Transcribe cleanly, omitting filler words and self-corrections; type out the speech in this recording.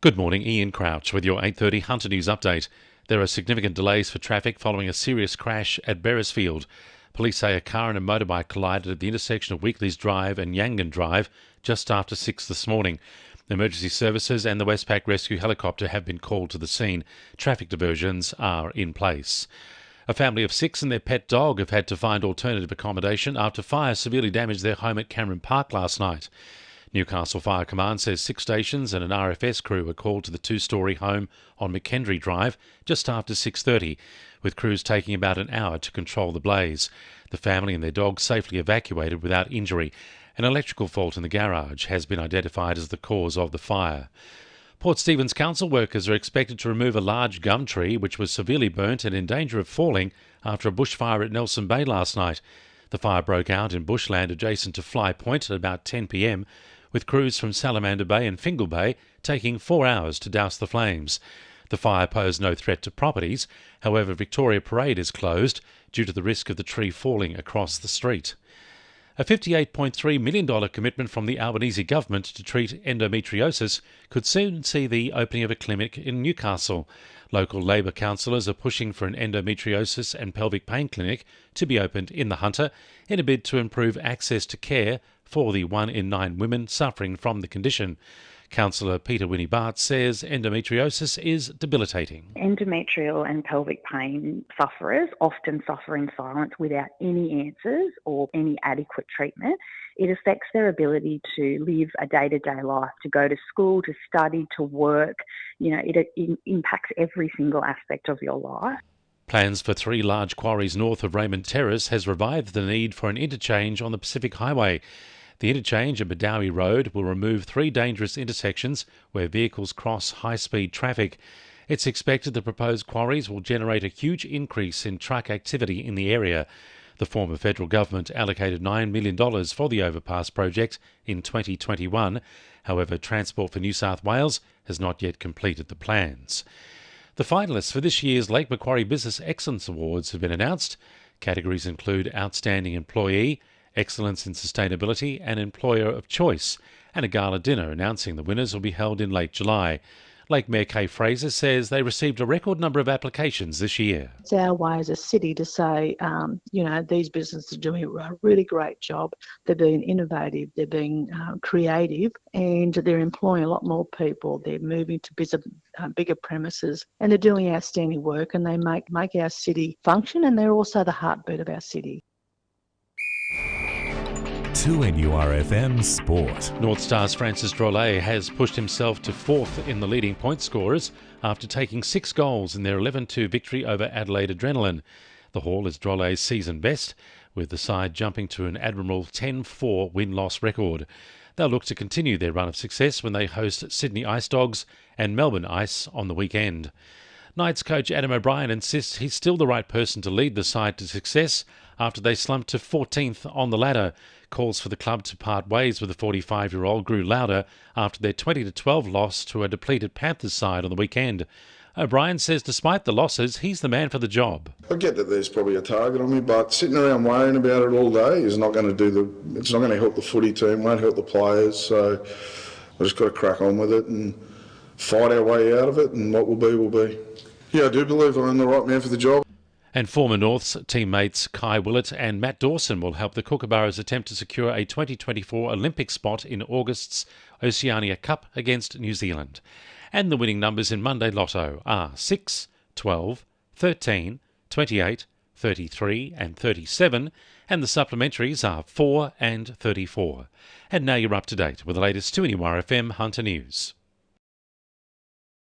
Good morning, Ian Crouch with your 8:30 Hunter News update. There are significant delays for traffic following a serious crash at Beresfield. Police say a car and a motorbike collided at the intersection of Weekleys Drive and Yangon Drive just after 6 this morning. Emergency services and the Westpac rescue helicopter have been called to the scene. Traffic diversions are in place. A family of 6 and their pet dog have had to find alternative accommodation after fire severely damaged their home at Cameron Park last night. Newcastle Fire Command says 6 stations and an RFS crew were called to the 2-storey home on McKendry Drive just after 6:30, with crews taking about an hour to control the blaze. The family and their dog safely evacuated without injury. An electrical fault in the garage has been identified as the cause of the fire. Port Stephens Council workers are expected to remove a large gum tree which was severely burnt and in danger of falling after a bushfire at Nelson Bay last night. The fire broke out in bushland adjacent to Fly Point at about 10 p.m, with crews from Salamander Bay and Fingal Bay taking 4 hours to douse the flames. The fire posed no threat to properties. However, Victoria Parade is closed due to the risk of the tree falling across the street. A $58.3 million commitment from the Albanese government to treat endometriosis could soon see the opening of a clinic in Newcastle. Local Labor councillors are pushing for an endometriosis and pelvic pain clinic to be opened in the Hunter in a bid to improve access to care for the 1 in 9 women suffering from the condition. Councillor Peter Winnie-Bart says endometriosis is debilitating. Endometrial and pelvic pain sufferers often suffer in silence without any answers or any adequate treatment. It affects their ability to live a day-to-day life, to go to school, to study, to work. It impacts every single aspect of your life. Plans for 3 large quarries north of Raymond Terrace has revived the need for an interchange on the Pacific Highway. The interchange at Badawi Road will remove 3 dangerous intersections where vehicles cross high-speed traffic. It's expected the proposed quarries will generate a huge increase in truck activity in the area. The former federal government allocated $9 million for the overpass project in 2021. However, Transport for New South Wales has not yet completed the plans. The finalists for this year's Lake Macquarie Business Excellence Awards have been announced. Categories include Outstanding Employee, Excellence in Sustainability and Employer of Choice, and a gala dinner announcing the winners will be held in late July. Lake Mayor Kay Fraser says they received a record number of applications this year. It's our way as a city to say, these businesses are doing a really great job. They're being innovative, they're being creative, and they're employing a lot more people. They're moving to bigger premises, and they're doing outstanding work, and they make our city function, and they're also the heartbeat of our city. 2NURFM Sport. North Star's Francis Drolet has pushed himself to 4th in the leading point scorers after taking 6 goals in their 11-2 victory over Adelaide Adrenaline. The haul is Drolet's season best, with the side jumping to an admirable 10-4 win-loss record. They'll look to continue their run of success when they host Sydney Ice Dogs and Melbourne Ice on the weekend. Knights coach Adam O'Brien insists he's still the right person to lead the side to success after they slumped to 14th on the ladder. Calls for the club to part ways with the 45-year-old grew louder after their 20-12 loss to a depleted Panthers side on the weekend. O'Brien says despite the losses, he's the man for the job. I get that there's probably a target on me, but sitting around worrying about it all day is not going to it's not going to help the footy team, won't help the players. So I just got to crack on with it and fight our way out of it, and what will be will be. Yeah, I do believe I'm the right man for the job. And former Norths teammates Kai Willett and Matt Dawson will help the Kookaburras attempt to secure a 2024 Olympic spot in August's Oceania Cup against New Zealand. And the winning numbers in Monday Lotto are 6, 12, 13, 28, 33 and 37, and the supplementaries are 4 and 34. And now you're up to date with the latest 2NURFM Hunter News.